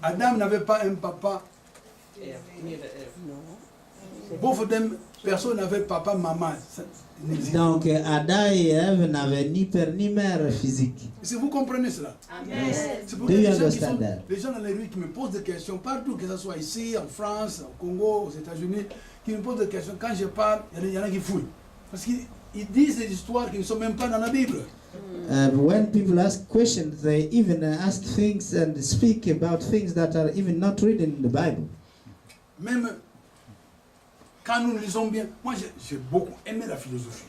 Adam n'avait pas un papa. Beaucoup de personnes n'avaient papa, maman. Donc Adam et Ève n'avaient ni père ni mère physique. Est-ce que vous comprenez cela? Yes. C'est pour Do you les gens, understand that? les gens dans les rues qui me posent des questions, partout, que ce soit ici, en France, au Congo, aux États-Unis, qui me posent des questions. Quand je parle, il y en a qui fouillent. Parce qu'ils disent des histoires qui ne sont même pas dans la Bible. When people ask questions, they even ask things and speak about things that are even not written in the Bible. Même quand nous lisons bien, moi j'ai beaucoup aimé la philosophie.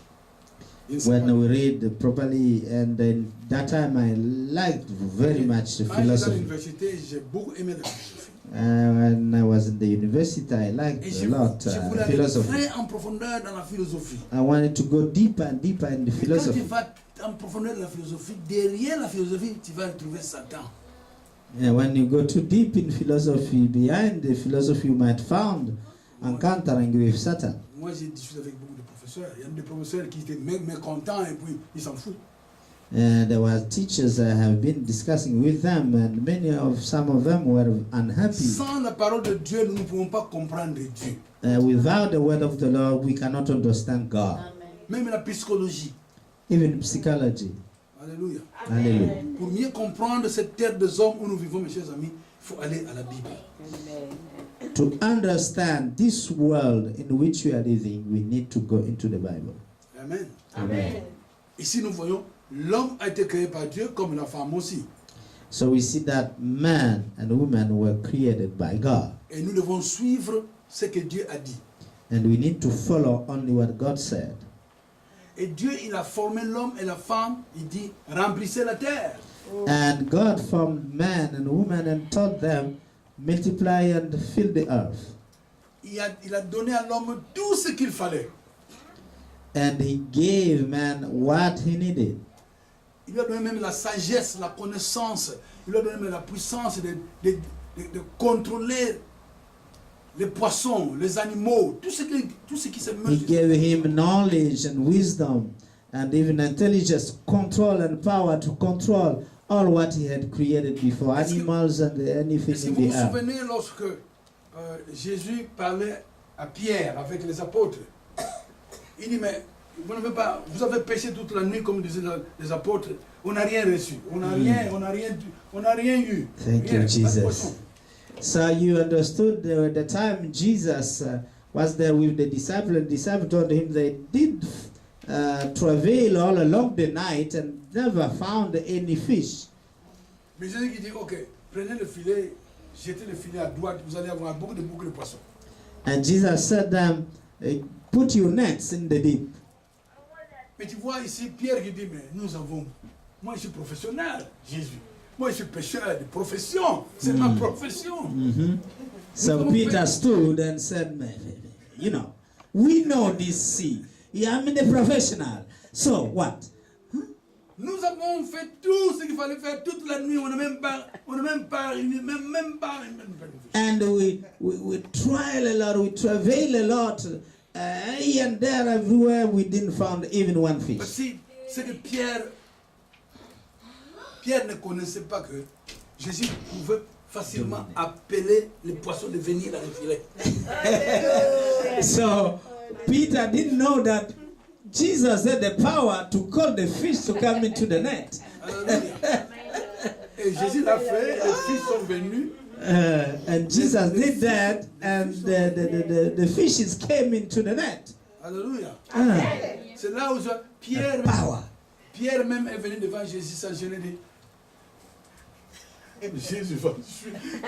When we read properly, and in that time I liked very much the Quand j'étais à philosophy. l'université, j'ai beaucoup aimé la philosophie. When I was in the university, I liked Et a je lot voulais aller philosophy. très en profondeur dans la philosophie. I wanted to go deeper and deeper in the Et quand tu philosophy. vas en profondeur de la philosophie, derrière la philosophie, tu vas trouver Satan. And when you go too deep in philosophy, behind the philosophy, you might find encountering with Satan. Moi, j'ai discuté avec beaucoup de professeurs. Il y a des professeurs qui étaient mécontents et puis ils s'en foutent. And there were teachers I have been discussing with them, and some of them were unhappy. Sans la parole de Dieu, nous ne pouvons pas comprendre Dieu. Without the word of the Lord, we cannot understand God. Même la psychologie. Even psychology. Alléluia. Hallelujah. Pour mieux comprendre cette terre des hommes où nous vivons, mes chers amis, il faut aller à la Bible. To understand this world in which we are living, we need to go into the Bible. Amen. Amen. Ici, nous voyons, l'homme a été créé par Dieu comme la femme aussi. So we see that man and woman were created by God. Et nous devons suivre ce que Dieu a dit. And we need to follow only what God said. Et Dieu, il a formé l'homme et la femme. Il dit, remplissez la terre. And God formed man and woman and taught them, multiply and fill the earth. Il a donné à l'homme tout ce qu'il fallait. And he gave man what he needed. Il lui a donné même la sagesse, la connaissance. Il lui a donné même la puissance de contrôler les poissons, les animaux, tout ce qui se He meurt. gave him knowledge and wisdom and even intelligence, control and power to control all what he had created before, animals and anything Si in vous vous the earth. souvenez lorsque Jésus parlait à Pierre avec les apôtres, il dit, mais vous avez péché toute la nuit comme disaient les apôtres, on n'a rien reçu, on n'a rien eu. Thank Rien, you, pas de Jesus. poisson. So you understood the time Jesus was there with the disciple, and the disciple told him they did travail all along the night and never found any fish. Mais Jésus qui dit, ok, prenez le filet, jetez le filet à droite, vous allez avoir beaucoup de poissons. And Jesus said them, put your nets in the deep. Mais tu vois ici Pierre qui dit, mais moi je suis professionnel, Jésus. Moi je suis pêcheur de profession, c'est ma profession. So Peter stood and said, you know, we know this sea. Yeah, I'm the professional. So what? Nous avons fait tout ce qu'il fallait faire toute la nuit, on n'a même pas. And we trial a lot, we travail a lot, here and there, everywhere, we didn't find even one fish. C'est que Pierre ne connaissait pas que Jésus pouvait facilement appeler les poissons de venir dans le filet. So Peter didn't know that Jesus had the power to call the fish to come into the net. Et Jésus l'a fait, les fish sont venus. And Jesus did that, and the fishes came into the net. Alléluia. C'est là où Pierre même est venu devant Jésus sans gêner. Jésus,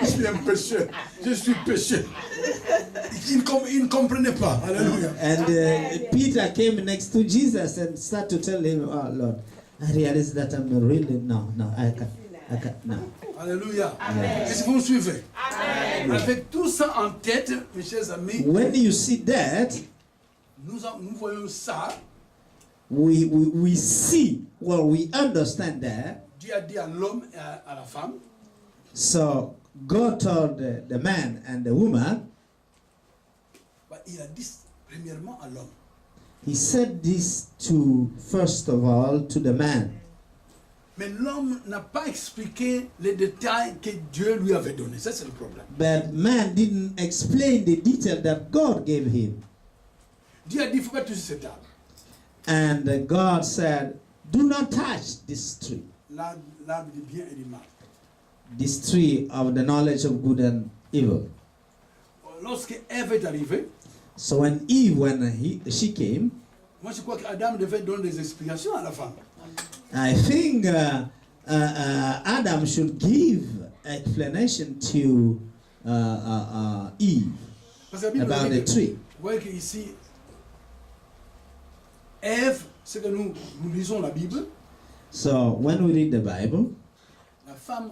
je suis un pécheur. Je suis pécheur. Il ne comprenait pas. Alléluia. And Peter came next to Jesus and started to tell him, "Oh Lord, I realize that I'm really no, I can't, no." Alléluia. Est-ce que vous me suivez? Amen. Avec tout ça en tête, mes chers amis, when you see that, nous voyons ça. We see, well, we understand that. Dieu a dit à l'homme et à la femme. So God told the man and the woman. Il a dit premièrement à l'homme. He said this first of all to the man. Mais l'homme n'a pas expliqué les détails que Dieu lui avait donnés. Ça, c'est le problème. But man didn't explain the detail that God gave him. Dieu a dit, il ne faut pas toucher cet arbre. And God said, do not touch this tree. L'arbre du bien et du mal. This tree of the knowledge of good and evil. Lorsque Ève est arrivée, So when Eve, she came, moi je crois qu'Adam devait donner des explications à la femme. I think Adam should give explanation to Eve Parce que la Bible about dit the que- tree. Vous voyez qu'ici, Ève, c'est que nous lisons la Bible, So when we read the Bible, la femme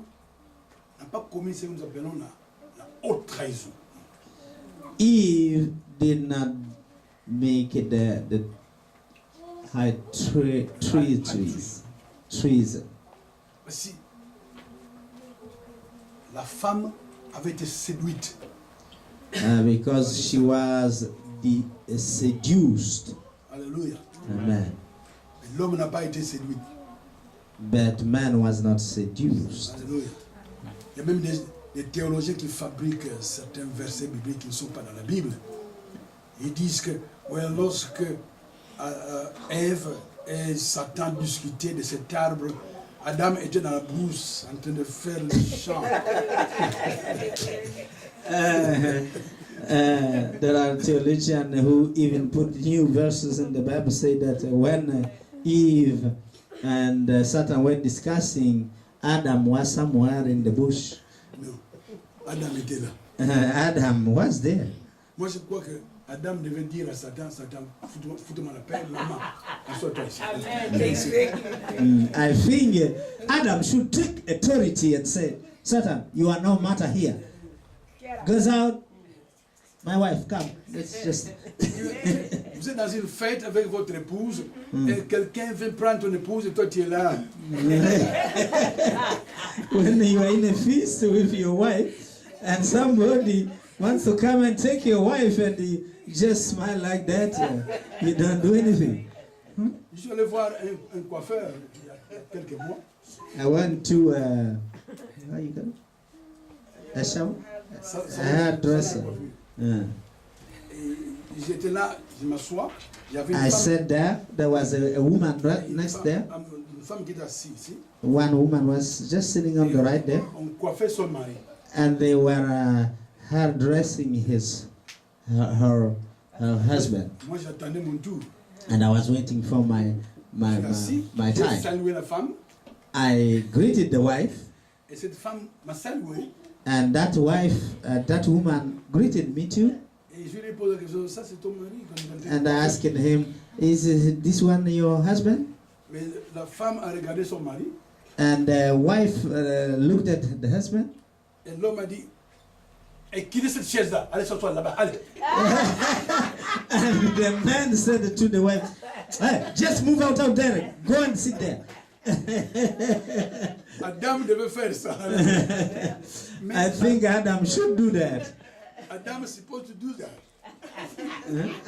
n'a pas commis ce que nous appelons la haute trahison. Eve did not make it the high treason. Si la femme avait été séduite, Because she was seduced. alléluia, Amen. mais l'homme n'a pas été séduit, But man was not seduced. alléluia. Il y a même des théologiens qui fabriquent certains versets bibliques qui ne sont pas dans la Bible. Ils disent que ouais, lorsque Ève et Satan discutaient de cet arbre, Adam était dans la brousse en train de faire le chant. There are theologians who even put new verses in the Bible, say that when Eve and Satan were discussing, Adam was somewhere in the bush. Non, Adam était là. Adam was there. Moi, je crois que Adam devait dire à Satan, Satan, foute-moi la paix, maman, assois-toi ici. I think Adam should take authority and say, Satan, you are no matter here. Goes out. My wife, come. Let's just. Vous êtes dans une fête avec votre épouse, et quelqu'un veut prendre ton épouse et toi tu es là. When you are in a feast with your wife, and somebody wants to come and take your wife, and you just smile like that, you don't do anything. Je suis allé voir un coiffeur il y a quelques mois. I went to how you call it? A show? A hairdresser. Et j'étais là, je m'assois. Il y avait une I femme, sat there. There was a woman right next there. Une femme qui était assise ici. One woman was just sitting on the right there, On coiffait son mari. and they were hairdressing her husband. Moi j'attendais mon tour. And I was waiting for my Assis, my j'ai time. salué la femme. I greeted the wife, Et cette femme m'a salué. and that woman greeted me too. Et je lui ai posé la question, ça c'est ton mari. And I asked him, "Is this one your husband?" Mais la femme a regardé son mari. And the wife looked at the husband, Et l'homme a dit, et quittez cette chaise-là, allez s'asseoir là-bas, allez. and the man said to the wife, "Hey, just move out there, go and sit there." Adam devait faire ça. Mais I think Adam should do that. Adam is supposed to do that.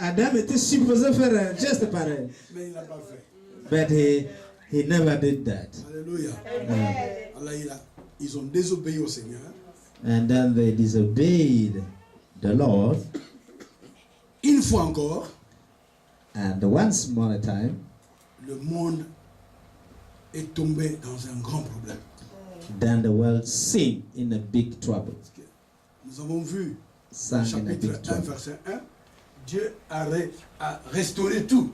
Adam était supposé faire un geste pareil, Mais il n'a pas fait. but he never did that. Alléluia. Alors ils ont désobéi au Seigneur. And then they disobeyed the Lord, Une fois encore, and once more a time, le monde est tombé dans un grand problème. then the world sank in a big trouble. Nous avons vu, Sank in a chapitre big 1, trouble. verset 1, Dieu a restauré tout.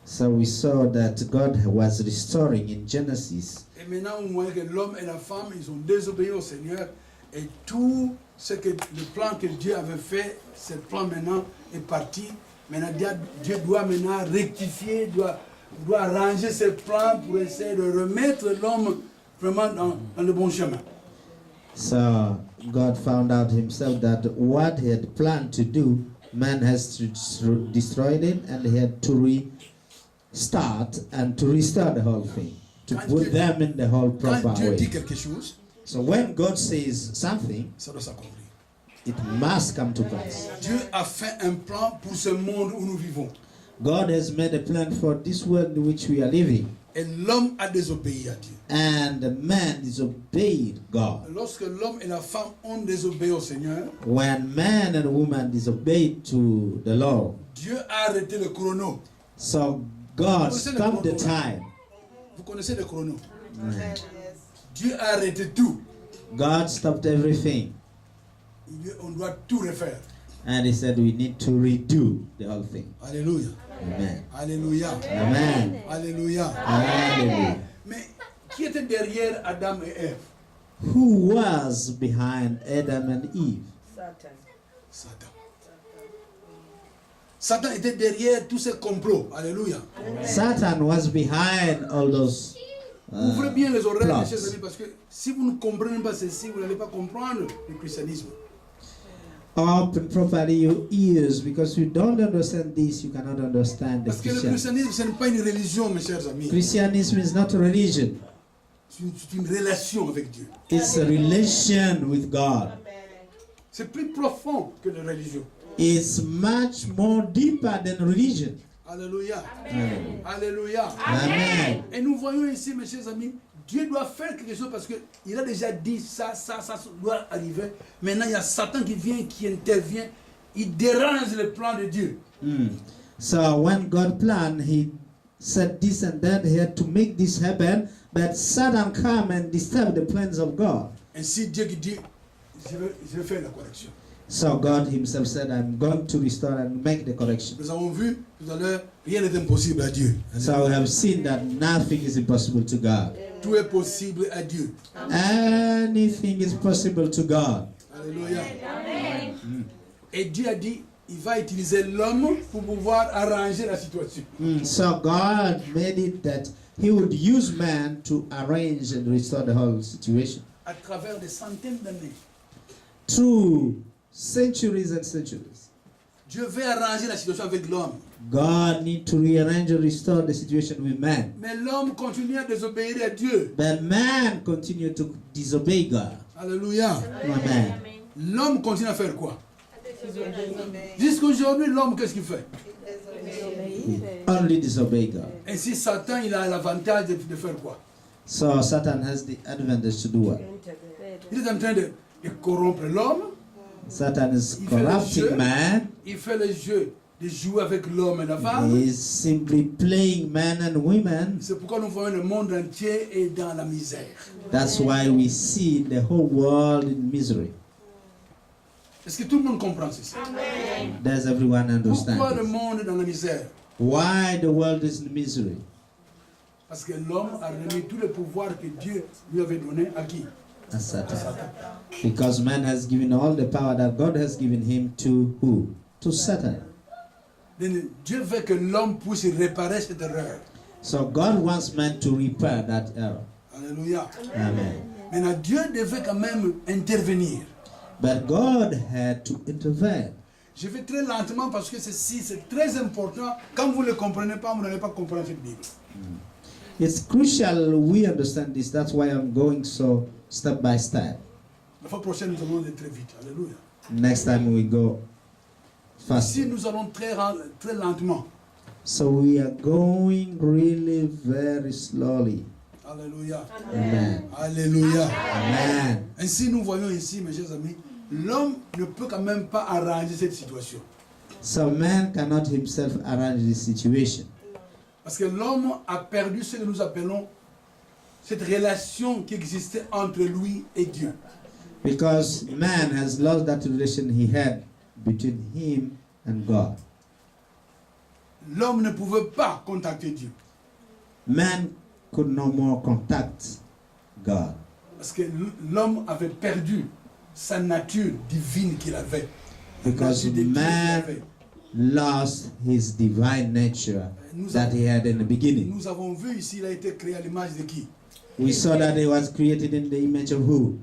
So we saw that God was restoring in Genesis. Et maintenant, on voit que l'homme et la femme, ils ont désobéi au Seigneur. Et tout ce que le plan que Dieu avait fait, ce plan maintenant est parti. Maintenant, Dieu doit maintenant rectifier, doit arranger ses plans pour essayer de remettre l'homme vraiment dans le bon chemin. So God found out himself that what he had planned to do, man has destroyed it, and he had to restart and to restore the whole thing, to put them in the whole proper Quand Dieu dit way. quelque chose, So when God says something, ça doit s'accomplir. it must come to pass. Dieu a fait un plan pour ce monde où nous vivons. God has made a plan for this world in which we are living. Et l'homme a désobéi à Dieu. and the man disobeyed God. Lorsque l'homme et la femme ont désobéi au Seigneur, When man and woman disobeyed to the Lord, Dieu a arrêté le chrono. so God stopped the time. Vous connaissez le chrono. Amen. Dieu a arrêté tout. God stopped everything, On doit tout refaire. and He said we need to redo the whole thing. Alléluia. Amen. Alléluia. Amen. Alléluia. Hallelujah. Mais qui était derrière Adam et Ève? Who was behind Adam and Eve? Satan. Satan. Satan était derrière tous ces complots. Alléluia. Satan was behind all those Ouvrez bien les oreilles, mes chers plots. amis, parce que si vous ne comprenez pas ceci, vous n'allez pas comprendre le christianisme. Open properly your ears, because you don't understand this, you cannot understand the Parce que le Christian. christianisme, ce n'est pas une religion, mes chers amis. Christianism is not a religion. C'est une relation avec Dieu. It's a relation with God. C'est plus profond que la religion. It's much more deeper than religion. Alléluia. Amen. Alléluia. Amen. Et nous voyons ici, mes chers amis, Dieu doit faire quelque chose parce qu'il a déjà dit ça doit arriver. Maintenant, il y a Satan qui vient, qui intervient. Il dérange le plan de Dieu. So when God planned, He said this and that, He had to make this happen, but Satan come and disturb the plans of God. Ainsi, Dieu qui dit, je vais faire la correction. So God Himself said, I'm going to restore and make the correction. Nous avons vu tout à l'heure, rien n'est impossible à Dieu. So we have seen that nothing is impossible to God. Tout est possible à Dieu. Anything is possible to God. Alléluia. Et Dieu a dit, il va utiliser l'homme pour pouvoir arranger la situation. So God made it that He would use man to arrange and restore the whole situation. À travers des centaines d'années. Through centuries and centuries, Dieu veut arranger la situation avec l'homme. God need to rearrange and restore the situation with man. Mais l'homme continue à désobéir à Dieu. But man continued to disobey God. Alléluia. Amen. L'homme continue à faire quoi? Jusqu'aujourd'hui, l'homme, qu'est-ce qu'il fait? Only disobey God. Ainsi, Satan, il a l'avantage de faire quoi? So Satan has the advantage to do what? Il est en train de corrompre l'homme. Satan is Il fait le jeu. corrupting man. Il fait le jeu de jouer avec l'homme et la He femme. is simply playing men and women. C'est pourquoi nous voyons le monde entier est dans la misère. That's why we see the whole world in misery. Est-ce que tout le monde comprend ceci? Does everyone understand Pourquoi le this? monde est dans la misère? Why the world is in misery? Parce que l'homme a remis tout le pouvoir que Dieu lui avait donné à qui? As Satan. Because man has given all the power that God has given him to who? To Satan. Donc, Dieu veut que l'homme puisse réparer cette erreur. So God wants man to repair that error. Alléluia. Amen. Maintenant, Dieu devait quand même intervenir. But God had to intervene. Je vais très lentement parce que ceci, c'est très important. Quand vous ne le comprenez pas, vous n'allez pas comprendre cette Bible. It's crucial we understand this. That's why I'm going so step by step. La fois prochaine, nous allons aller très vite. Alléluia. Next time we go fast. Ici, nous allons très lentement. So we are going really very slowly. Alléluia. Amen. Alléluia. Amen. Ainsi, nous voyons ici, mes chers amis, l'homme ne peut quand même pas arranger cette situation. So man cannot himself arrange this situation. Parce que l'homme a perdu ce que nous appelons cette relation qui existait entre lui et Dieu. Because man has lost that relation he had between him and God. L'homme ne pouvait pas contacter Dieu. Man could no more contact God. Parce que l'homme avait perdu sa nature divine qu'il avait. Because La nature de Dieu qu'il man avait. lost his divine nature Nous that he had in the beginning. Nous avons vu ici, il a été créé à l'image de qui? We saw that he was created in the image of who?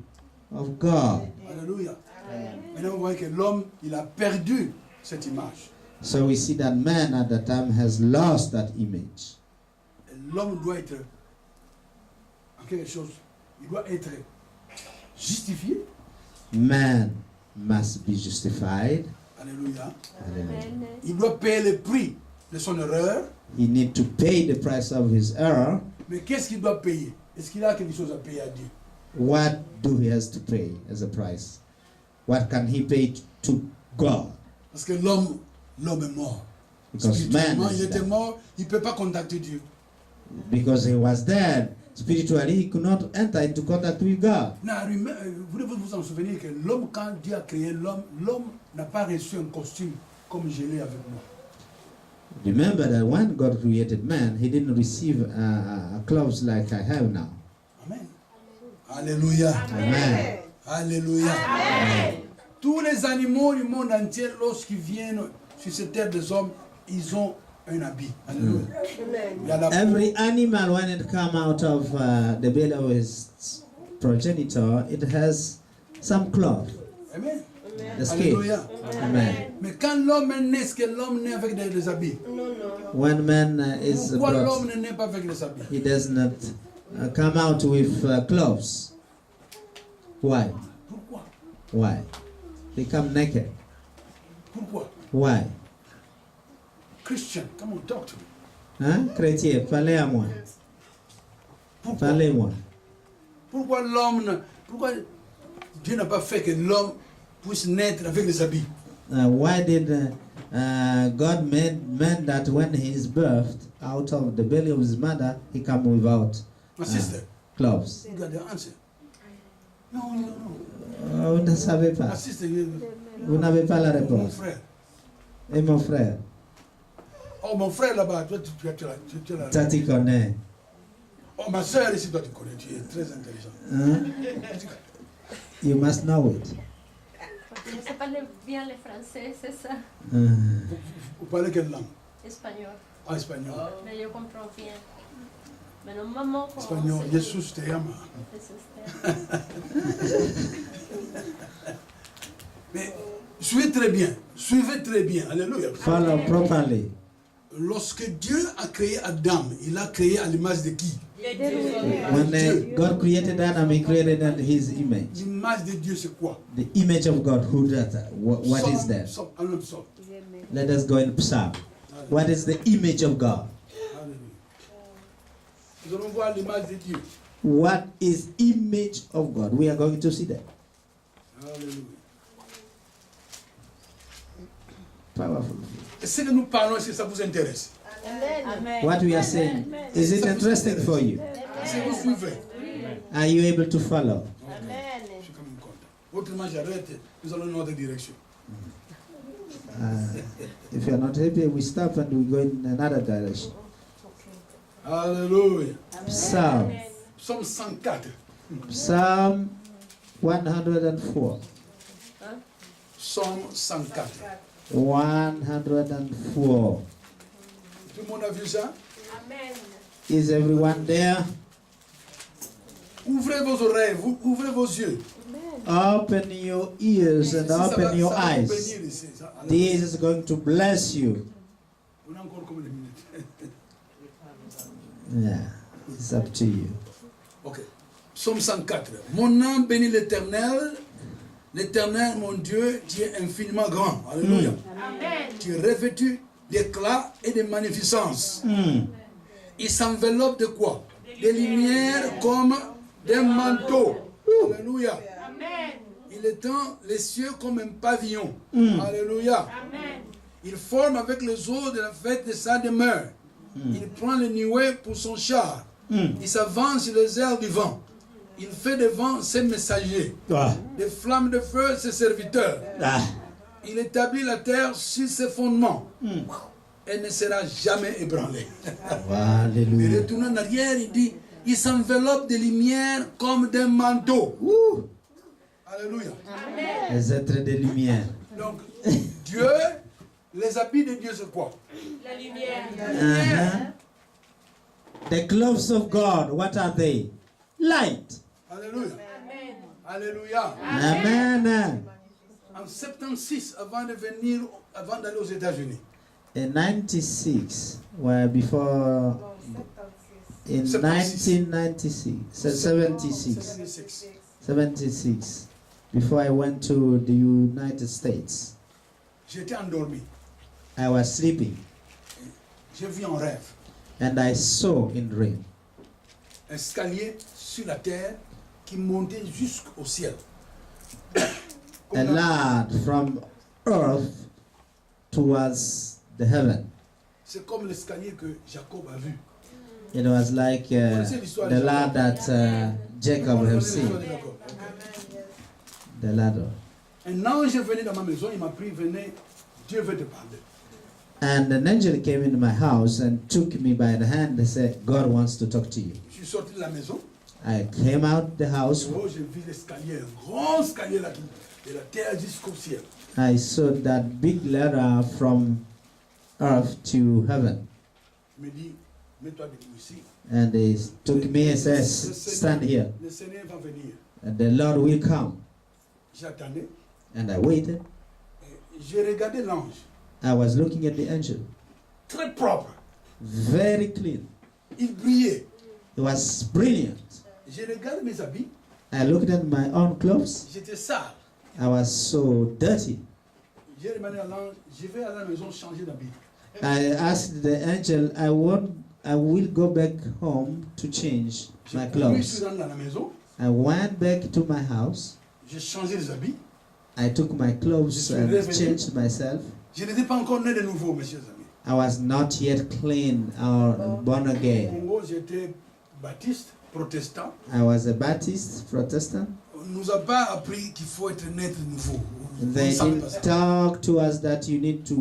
Of God. Alléluia. Maintenant, vous voyez que l'homme, il a perdu cette image. So we see that man at that time has lost that image. Et l'homme doit être en quelque chose, il doit être justifié. Man must be justified. Alléluia. Hallelujah. Il doit payer le prix de son erreur. He need to pay the price of his error. Mais qu'est-ce qu'il doit payer? Est-ce qu'il a quelque chose à payer à Dieu? What do he has to pay as a price? What can he pay to God? Parce que l'homme est mort. Because man Spirituellement, is il était dead. mort, il ne peut pas contacter Dieu. Because he was dead. Spiritually, he could not enter into contact with God. Vous devez vous en souvenir que l'homme, quand Dieu a créé l'homme, l'homme n'a pas reçu un costume comme je l'ai avec moi. Remember that when God created man, he didn't receive clothes like I have now. Amen. Alléluia. Amen. Alléluia. Tous les animaux du monde entier, lorsqu'ils viennent sur cette terre des hommes, ils ont un habit. Alléluia. Il y a la peau. Every animal, when it come out of the belly of its progenitor, it has some cloth, Amen. the skin. Alléluia. Amen. Mais quand l'homme naît, est-ce que l'homme naît avec des habits? When man is Pourquoi brought, l'homme ne naît pas avec des habits? he does not come out with clothes. Why? Pourquoi? Why? They come naked. Pourquoi? Why? Christian, come on, talk to me. Hein? Chrétien, parlez à moi. Pourquoi? Parlez-moi. Pourquoi pourquoi Dieu n'a pas fait que l'homme puisse naître avec des habits? Why did God made man that when he is birthed out of the belly of his mother, he come without Ma sister, clothes? you got the answer. Non, non, non. Vous ne savez Ma pas. sister, Vous n'avez pas la mon réponse. frère. Et mon frère, Oh, mon frère là-bas, toi, tu as la... ça tu connais. Oh, ma soeur ici, toi, tu connais, tu es très intelligent. Hein? You must know it. Je sais pas bien le français, c'est ça, Vous parlez quelle langue? espagnol. Ah, espagnol. Mais je comprends bien. Mais non, maman, comment Espagnol, c'est? Jesus te ama. Mais suivez très bien, alléluia. Follow properly. Lorsque Dieu a créé Adam, il a créé à l'image de qui? When God created Adam, he created in his image. L'image de Dieu, c'est quoi? The image of God, who does that? What is that? Un psaume. Let us go in Psalm. What is the image of God? Alléluia. Nous allons voir l'image de Dieu. What is image of God? We are going to see that. Alléluia. Powerful. Ce que nous parlons, est-ce que ça vous intéresse? What we are saying, is it interesting for you? Si vous suivez, Are you able to follow? je suis quand même content. Autrement, j'arrête, nous allons dans une autre direction. If you are not happy, we stop and we go in another direction. Alléluia. Psalm. Psaume 104. Psalm 104. Psaume 104. 104. Tout le monde a vu ça? Is everyone there? Ouvrez vos oreilles, ouvrez vos yeux. Open your ears and open your ça va vous eyes. bénir ici. This is going to bless you. On a encore combien de minutes? Yeah, it's up to you. Ok. Psaume 104. Mon âme bénit l'Éternel. L'Éternel, mon Dieu, tu es infiniment grand. Alléluia. Tu es revêtu d'éclat et de magnificence. Il s'enveloppe de quoi? Des lumières comme d'un manteau. Alléluia. Il étend les cieux comme un pavillon. Alléluia. Il forme avec les eaux de la fête de sa demeure. Il prend les nuées pour son char. Il s'avance sur les airs du vent. Il fait devant ses messagers. Des flammes de feu, ses serviteurs. Il établit la terre sur ses fondements. Elle ne sera jamais ébranlée. Et Hallelujah. retournant en arrière, il dit, il s'enveloppe de lumière comme d'un manteau. Alléluia. Les êtres de lumière. Donc, Dieu, les habits de Dieu, c'est quoi? The clothes of God, what are they? Light. Alléluia. Alléluia. Amen. En 76, avant d'aller aux États-Unis, In 96, where before in 1996, 76, before I went to the United States, j'étais endormi. I was sleeping J'ai vu un rêve. and I saw in dream. un escalier sur la terre qui montait jusqu'au ciel. A ladder from earth towards the heaven. C'est comme l'escalier que Jacob a vu. It was like the ladder that Jacob have seen. The ladder. Un ange est venu dans ma maison, il m'a pris, venez, Dieu veut te parler. And an angel came into my house and took me by the hand and said, God wants to talk to you. Je suis sorti de la maison. I came out the house. Oh, j'ai vu l'escalier, un grand escalier là, de la terre jusqu'au ciel. I saw that big ladder from earth to heaven. Il me dit, mets-toi debout ici. And he took me and said, stand here. Le Seigneur va venir. And the Lord will come. J'attendais. And I waited. J'ai regardé l'ange. I was looking at the angel. Très propre. Very clean. Il brillait. It was brilliant. J'ai regardé mes habits. I looked at my own clothes. J'étais sale. I was so dirty. J'ai demandé à l'ange, je vais à la maison changer d'habit. I asked the angel, I will go back home to change my Je suis clothes. rentré dans la maison. I went back to my house. J'ai changé les habits. I took my clothes and changed myself. Je n'étais pas encore né de nouveau, mes chers amis. I was not yet clean or born Au again. Congo, j'étais baptiste, protestant. I was a Baptist Protestant. On ne nous a pas appris qu'il faut être né de nouveau. On They ne savait pas didn't ça. talk to us that you need to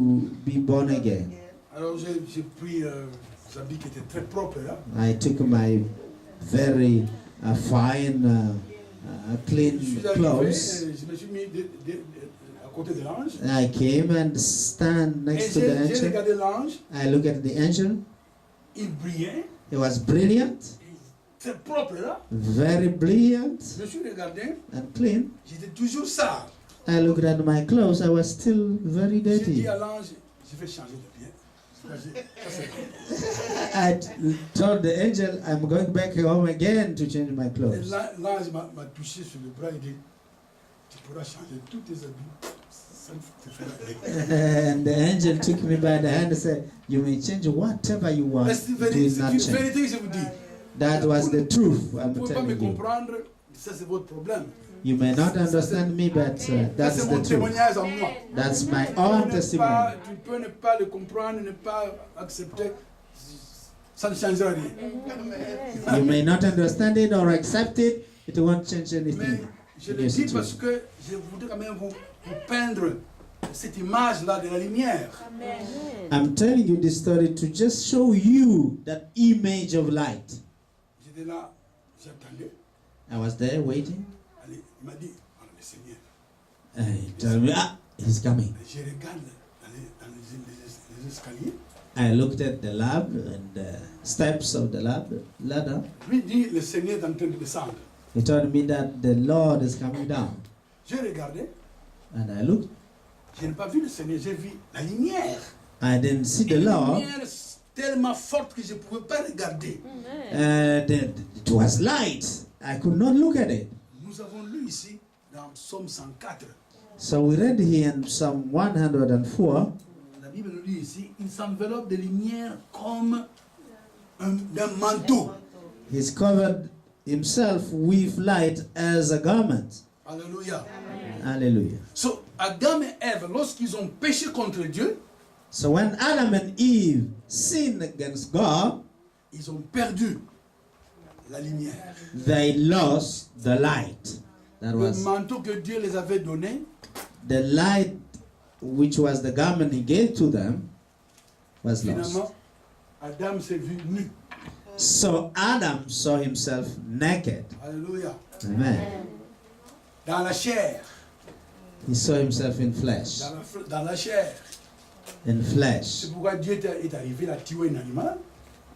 be born again. Alors j'ai pris des habits qui étaient très propres là. I took my very fine, clean Je suis arrivé, clothes. je me suis mis à côté de l'ange. I came and stand Et next to the j'ai angel. regardé l'ange. I looked at the angel. Il brillait. It was brilliant, Très propre là. very brilliant Je me suis regardé. and clean. J'étais toujours sale. I looked at my clothes. I was still very J'ai dirty. dit à l'ange, je vais changer de bien. I told the angel, I'm going back home again to change my Et clothes. l'ange m'a touché sur le bras et dit, tu pourras changer tous tes habits. Ça te fera And the angel took me by the hand and said, you may change whatever you want. C'est une Do it not change. vérité que je vous dis. That was the truth Vous I'm ne pouvez pas me telling you. comprendre, ça c'est votre problème. You may not understand me, but Ça that's c'est the mon truth. témoignage à moi. That's my Tu peux own ne testimony. pas- Tu peux ne pas le comprendre, ne pas accepter. Ça ne changera rien. You may not understand it or accept it. It won't change Mais anything. je in le your dis parce situation. que je voudrais quand même vous peindre cette image-là de la lumière. I'm telling you this story to just show you that image of light. J'étais là, j'attendais. I was there waiting. Allez, il m'a dit, voilà le Seigneur. He told me, he's coming. Je regarde dans les escaliers. I looked at the lab and the steps of the ladder. Lui dit, le Seigneur est en train de descendre. He told me that the Lord is coming down. J'ai regardé, And I looked. je n'ai pas vu le Seigneur, j'ai vu la lumière. I didn't see Et the la Lord. lumière tellement forte que je ne pouvais pas regarder. It was light. I could not look at it. Nous avons lu ici dans Psaume 104. So we read here in Psalm 104. La Bible nous dit ici, il s'enveloppe de lumière comme d'un manteau. He's covered himself with light as a garment. Alléluia. Hallelujah. So, Adam et Ève, lorsqu'ils ont péché contre Dieu, So when Adam and Eve sinned against God, ils ont perdu la lumière. they lost the light. That Le was manteau que Dieu les avait donné, the light, which was the garment he gave to them, was lost. finalement, Adam s'est vu nu. So Adam saw himself naked. Alléluia. Amen. Dans la chair. He saw himself in flesh. Dans la chair. In flesh. C'est pourquoi Dieu est arrivé, il a tué un animal.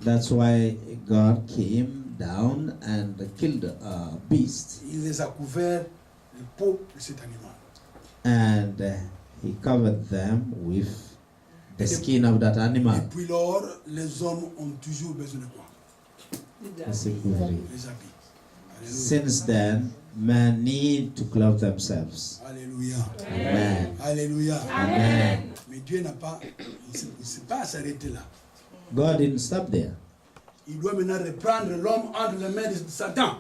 That's why God came down and killed a beast, Il les a couverts de peau de cet animal. and he covered them with the skin of that Et animal. puis lors, les hommes ont toujours besoin de quoi? That's a good read. Les habits. Alléluia. Since then, men need to clothe themselves. Alléluia. Amen. Alléluia. Amen. Mais Dieu n'a pas, il ne s'est pas s'arrêter là. God didn't stop there. il doit maintenant reprendre l'homme entre les mains de Satan.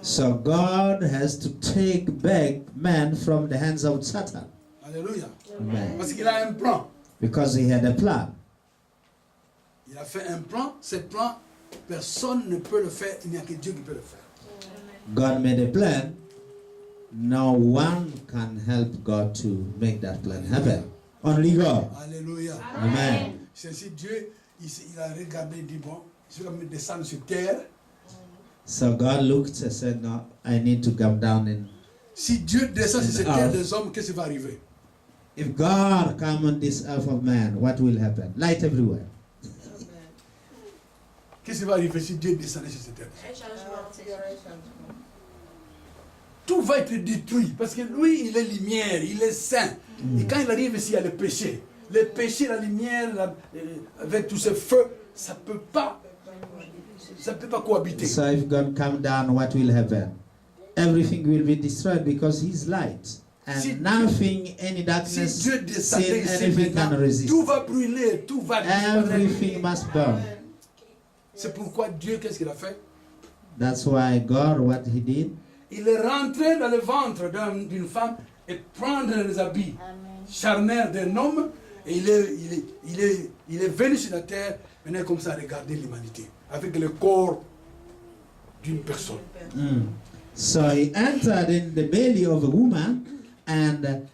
So God has to take back man from the hands of Satan. Alléluia. Amen. Parce qu'il a un plan. Because he had a plan. Il a fait un plan. Ce plan, personne ne peut le faire. Il n'y a que Dieu qui peut le faire. God made a plan. No one can help God to make that plan happen. Only God. Alléluia. Amen. C'est ainsi Dieu, il a regardé, il dit, bon, je vais me descendre sur terre. So God looked and said, no, I need to come down in. Si Dieu descend sur cette Ah. terre des hommes, qu'est-ce qui va arriver? If God come on this earth of man, what will happen? Light everywhere. Qu'est-ce qui va arriver si Dieu descendait sur cette terre? Un changement. Tout va être détruit parce que lui, il est lumière, il est saint. Et quand il arrive ici, il y a le péché. Le péché, la lumière, avec tous ces feux, ça ne peut pas cohabiter. So if God come down, what will happen? Everything will be destroyed because He's light. And Si nothing, any Si darkness, Dieu sin, descendait ici anything can maintenant, resist. tout va brûler, tout va Everything disparaître. must burn. C'est pourquoi Dieu, qu'est-ce qu'il a fait? That's why God, what He did, Il est rentré dans le ventre d'une femme et prendre les habits charnels d'un homme. Et il est venu sur la terre, maintenant comme ça, regarder l'humanité, avec le corps d'une personne. So he entered in the belly of a woman, and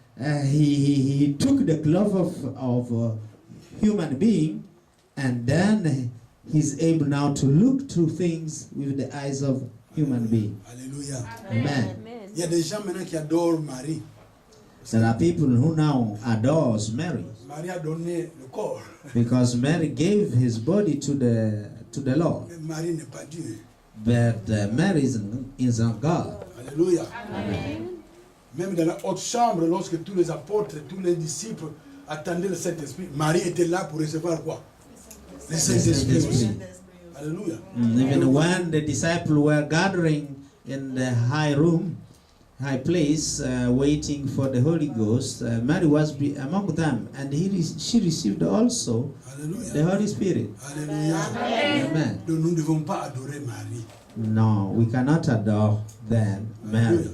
he took the glove of a human being, and then he's able now to look through things with the eyes of human being. Alléluia. Amen. Il y a des gens maintenant qui adorent Marie. There are people who now adores Mary Marie a donné le corps. because Mary gave his body to the Lord, Mais Marie n'est pas Dieu. but Mary isn't God. Alléluia. Amen. Même dans la haute chambre, lorsque tous les apôtres, tous les disciples attendaient le Saint-Esprit, Marie était là pour recevoir quoi? Le Saint-Esprit aussi. Alléluia. Even when the disciples were gathering in the high place, waiting for the Holy Ghost, Mary was among them, and she received also the Alléluia. Holy Spirit. Alléluia. Amen. Donc nous ne devons pas adorer Marie. No, we cannot adore them, Mary,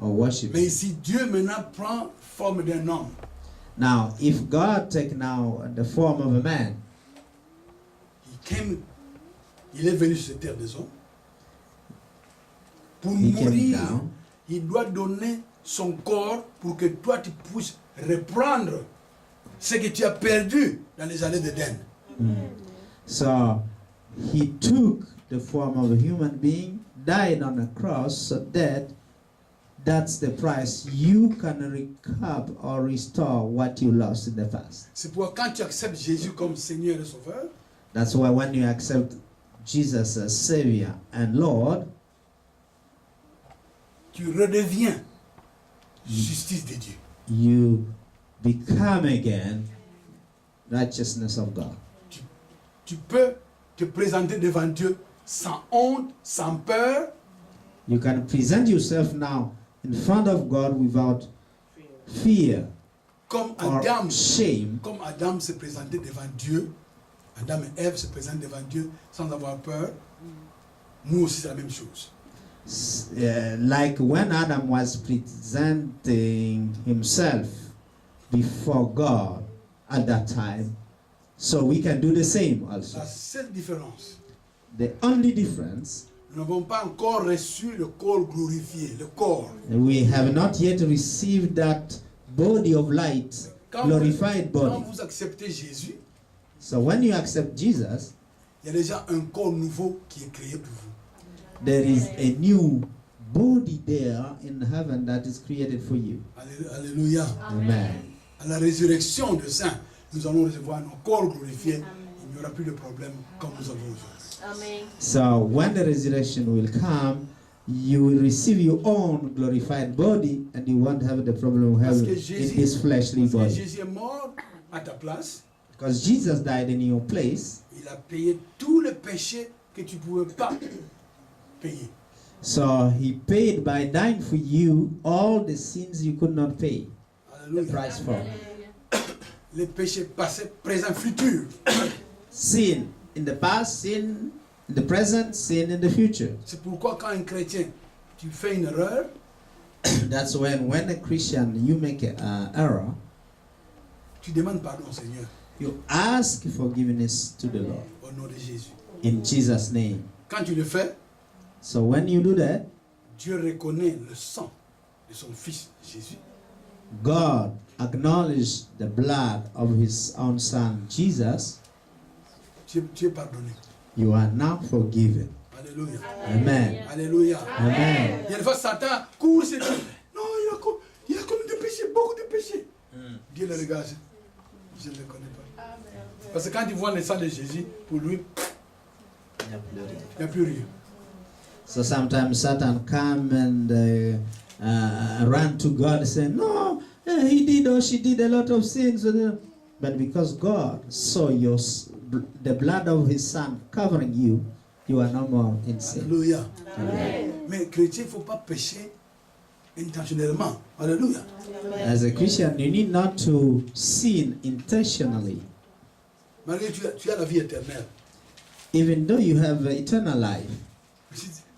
or worship. Mais si Dieu maintenant prend forme d'un homme, Now, if God take now the form of a man, il est venu sur cette terre des hommes. Pour he came mourir, down. il doit donner son corps pour que toi tu puisses reprendre ce que tu as perdu dans les années d'Éden. So he took the form of a human being, died on a cross, so that's the price. You can recover or restore what you lost in the past. C'est pourquoi quand tu acceptes Jésus comme Seigneur et Sauveur, That's why when you accept Jesus as Savior and Lord, tu redeviens justice de Dieu. you become again righteousness of God. Tu peux te présenter devant Dieu sans honte, sans peur, You can present yourself now in front of God without fear comme or Adam. shame. Comme Adam se présentait devant Dieu, Adam et Ève se présentent devant Dieu sans avoir peur. Nous aussi, c'est la même chose. Like when Adam was presenting himself before God at that time, so we can do the same also. La seule différence, The only difference, nous n'avons pas encore reçu le corps glorifié, le corps. we have not yet received that body of light, glorified Quand body. vous acceptez Jésus, So when you accept Jesus, il y a déjà un corps nouveau qui est créé pour vous. there is a new body there in heaven that is created for you. Alléluia. Amen. À la résurrection de saints, nous allons recevoir nos corps glorifiés. Il n'y aura plus de problème comme nous avons aujourd'hui. Amen. So when the resurrection will come, you will receive your own glorified body, and you won't have the problem of Parce having que in this fleshly parce que body. Jésus est mort à ta place. Because Jesus died in your place, Il a payé tous les péchés que tu ne pouvais pas payer. so he paid by dying for you all the sins you could not pay the Alléluia. price for. Les péchés passés, présents, futurs. Sin in the past, sin the present, sin in the future. C'est pourquoi quand un chrétien, tu fais une erreur, That's when a Christian, you make an error, tu demandes pardon au Seigneur you ask forgiveness to the Lord au nom de Jésus. in Jesus' name. Quand tu le fais, So when you do that, Dieu reconnaît le sang de son Fils Jésus. God acknowledged the blood of his own son Jesus. Tu es pardonné. You are now forgiven. Alléluia. Amen. Alléluia. Amen. Il y a des fois, Satan court, c'est dit, non, il a commis des péchés, beaucoup de péchés. Dieu le regarde. Je ne le connais pas. Parce que quand il voit le sang de Jésus, pour lui, il n'y a plus rien. So sometimes Satan come and run to God and say, no, he did or she did a lot of sins. But because God saw the blood of his son covering you, you are no more in sin. Alléluia. Amen. Mais chrétien, il ne faut pas pécher intentionnellement. Alléluia. As a Christian, you need not to sin intentionally. Malgré que tu as la vie éternelle. Even though you have eternal life,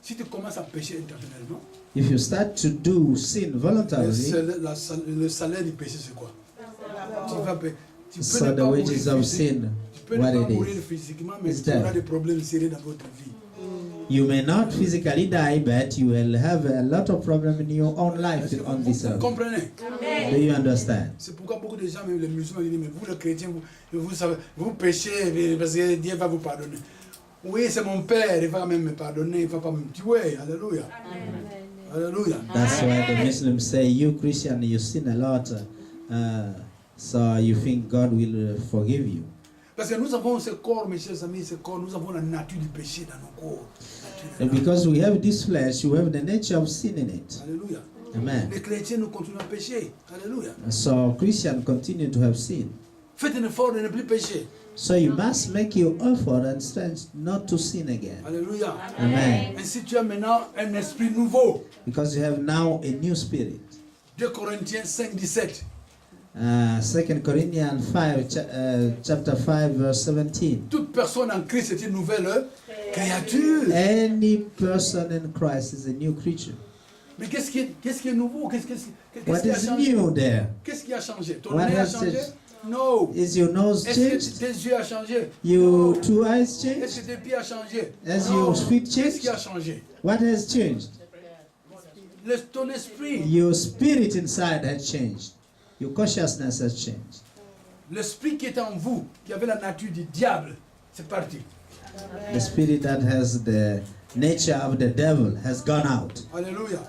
Si tu commences à pécher intentionnellement, if you start to do sin voluntarily, le salaire du péché, c'est quoi? Tu so peux the ne pas wages mourir of physiquement, sin, tu peux ne what pas it mourir is. physiquement, mais It's tu auras death. des problèmes sérieux dans votre vie. You may not physically die, but you will have a lot of problems in your own life Est-ce que on vous this earth. comprenez? Do you understand? C'est pourquoi beaucoup de gens, même les musulmans, disent, mais vous les chrétiens, vous savez, vous péchez parce que Dieu va vous pardonner. Oui, c'est mon père, il va même me pardonner, il ne va pas me tuer. Alléluia. Alléluia. That's why the Muslims say, you Christian, you sin a lot, so you think God will forgive you. Parce que nous avons ce corps, mes chers amis, ce corps, nous avons la nature du péché dans nos corps. And because we have this flesh, you have the nature of sin in it. Alléluia. Amen. Les chrétiens, nous continuons à pécher. Alléluia. So Christians continue to have sin. Faites un effort de ne plus pécher. So you must make your effort and strength not to sin again. Alléluia. Amen. Ainsi, tu as maintenant un esprit nouveau. Because you have now a new spirit. 2 Corinthiens 5, 17. 2 Corinthians 5, chapter 5, verse 17. Toute personne en Christ est une nouvelle créature. Any person in Christ is a new creature. Mais qu'est-ce qui est nouveau? Qu'est-ce What qui a is changé? new there? Qu'est-ce qui a changé? Ton What nez a has changé? changed? Non. Is your nose Est-ce que changed? tes yeux ont changé? Your two eyes Est-ce changed? que tes pieds ont changé? Has Non. your feet Qu'est-ce qui a changed? changé? What has changed? Ton esprit. Your spirit inside has changed. Your consciousness has changed. L'esprit qui est en vous, qui avait la nature du diable, c'est parti. The spirit that has the nature of the devil has gone out. Alléluia.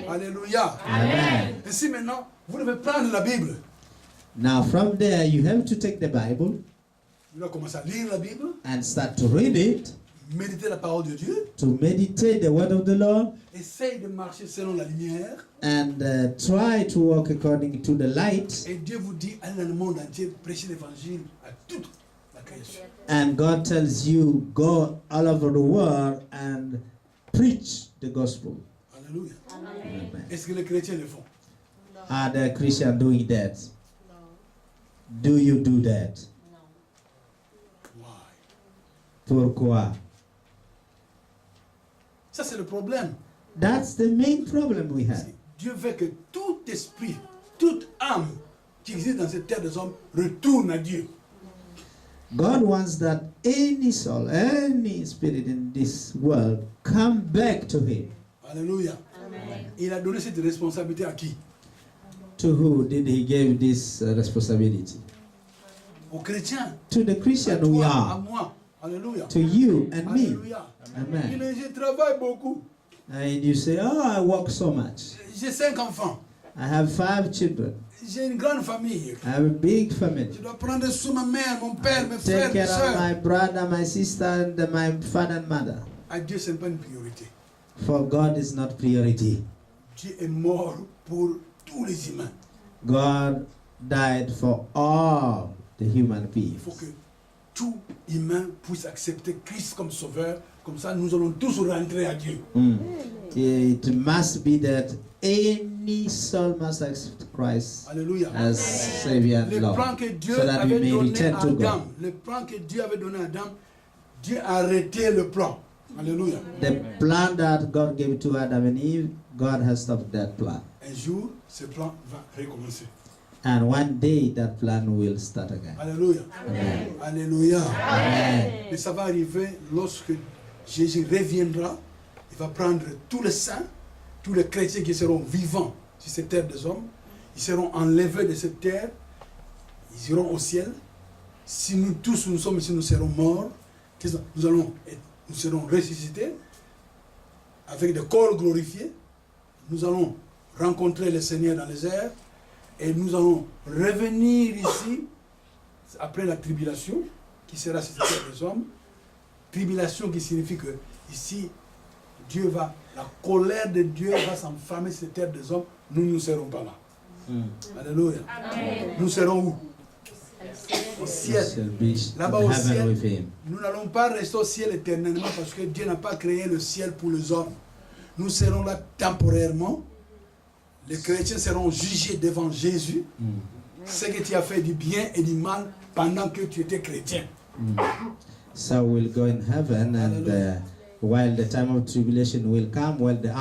Alléluia. Amen. Ainsi maintenant, vous devez prendre la Bible. Now from there you have to take the Bible Vous devez commencer à lire la Bible, and start to read it, méditer la parole de Dieu, to meditate the word of the Lord, essaye de marcher selon la lumière. and try to walk according to the light. Et Dieu vous dit, allez dans le monde entier, prêchez l'évangile à toute la création. And God tells you, go all over the world and preach the gospel. Alléluia. Amen. Est-ce que les chrétiens le font? Are the Christians doing that? Do you do that? Why? Pourquoi? Ça, c'est le problème. That's the main problem we have. Dieu veut que tout esprit, toute âme qui existe dans cette terre des hommes retourne à Dieu. God wants that any soul, any spirit in this world come back to Him. Alléluia. Il a donné cette responsabilité à qui? To who did He give this responsibility? Aux chrétiens. To the À Christian we toi, à are. moi. Alléluia. To you and me. Alléluia. Il Amen. dit, je travaille beaucoup. And you say, oh, I work so much. J'ai 5 enfants. I have 5 children. J'ai une grande famille. I have a big family. Je dois prendre soin de ma mère, mon père, mes frères, Take mes care of soeurs. my brother, my sister, and my father and mother. À Dieu, ce n'est pas une priorité. For God is not priority. Dieu est mort pour tous les humains. God died for all the human Il beings. faut que tout humain puisse accepter Christ comme sauveur. Comme ça, nous allons tous rentrer à Dieu. It must be that any soul must accept Christ Alléluia. as Savior and Le Lord, plan que Dieu so that we avait may donné return à to Adam, God. le plan que Dieu avait donné à Adam, Dieu a arrêté le plan. Alléluia. The plan that God gave to Adam and Eve, God has stopped that plan. Un jour, ce plan va recommencer. And one day that plan will start again. Alléluia. Amen. Alléluia. Amen. Mais ça va arriver lorsque Jésus reviendra. Il va prendre tous les saints, tous les chrétiens qui seront vivants sur cette terre des hommes. Ils seront enlevés de cette terre. Ils iront au ciel. Si nous tous nous sommes ici, nous serons morts. Nous serons ressuscités avec des corps glorifiés. Nous allons rencontrer le Seigneur dans les airs. Et nous allons revenir ici après la tribulation qui sera sur cette terre des hommes. Tribulation qui signifie que ici, la colère de Dieu va s'enflammer sur cette terre des hommes. Nous ne serons pas là. Alléluia. Nous serons où? Au ciel. Là-bas au ciel, nous n'allons pas rester au ciel éternellement parce que Dieu n'a pas créé le ciel pour les hommes. Nous serons là temporairement. Les chrétiens seront jugés devant Jésus. Ce que tu as fait du bien et du mal pendant que tu étais chrétien. So we'll go in heaven, and while the time of tribulation will come, while the